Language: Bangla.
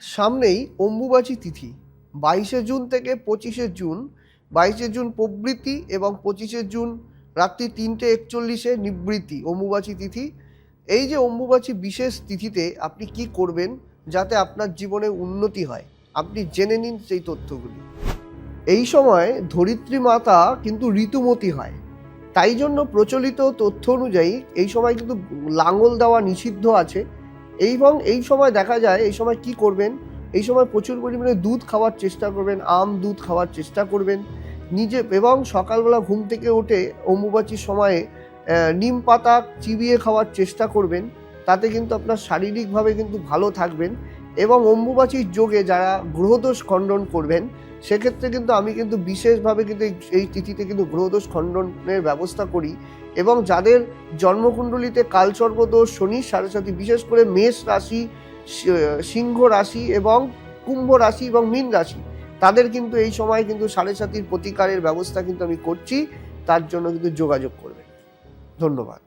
সামনেই অম্বুবাচী তিথি 22শে জুন থেকে 25শে জুন। 22শে জুন প্রবৃত্তি এবং 25শে জুন রাত্রি 3:41 নিবৃত্তি অম্বুবাচী তিথি। এই যে অম্বুবাচী বিশেষ তিথিতে আপনি কি করবেন যাতে আপনার জীবনে উন্নতি হয়, আপনি জেনে নিন সেই তথ্যগুলি। এই সময় ধরিত্রী মাতা কিন্তু ঋতুমতী হয়, তাই জন্য প্রচলিত তথ্য অনুযায়ী এই সময় কিন্তু লাঙল দেওয়া নিষিদ্ধ আছে। এবং এই সময় দেখা যায়, এই সময় কি করবেন, এই সময় প্রচুর পরিমাণে দুধ খাওয়ার চেষ্টা করবেন, দুধ খাওয়ার চেষ্টা করবেন নিজে। এবং সকালবেলা ঘুম থেকে উঠে অম্বুবাচীর সময়ে নিম পাতা চিবিয়ে খাওয়ার চেষ্টা করবেন, তাতে কিন্তু আপনার শারীরিকভাবে কিন্তু ভালো থাকবেন। এবং অম্বুবাচীর যোগে যারা গ্রহদোষ খণ্ডন করবেন, সেক্ষেত্রে কিন্তু আমি কিন্তু বিশেষভাবে কিন্তু এই তিথিতে কিন্তু গ্রহদোষ খণ্ডনের ব্যবস্থা করি। এবং যাদের জন্মকুণ্ডলিতে কালসর্পদোষ, শনির সাড়েসাতি, বিশেষ করে মেষ রাশি, সিংহ রাশি এবং কুম্ভ রাশি এবং মীন রাশি, তাদের কিন্তু এই সময় কিন্তু সাড়েসাতির প্রতিকারের ব্যবস্থা কিন্তু আমি করছি। তার জন্য কিন্তু যোগাযোগ করবেন। ধন্যবাদ।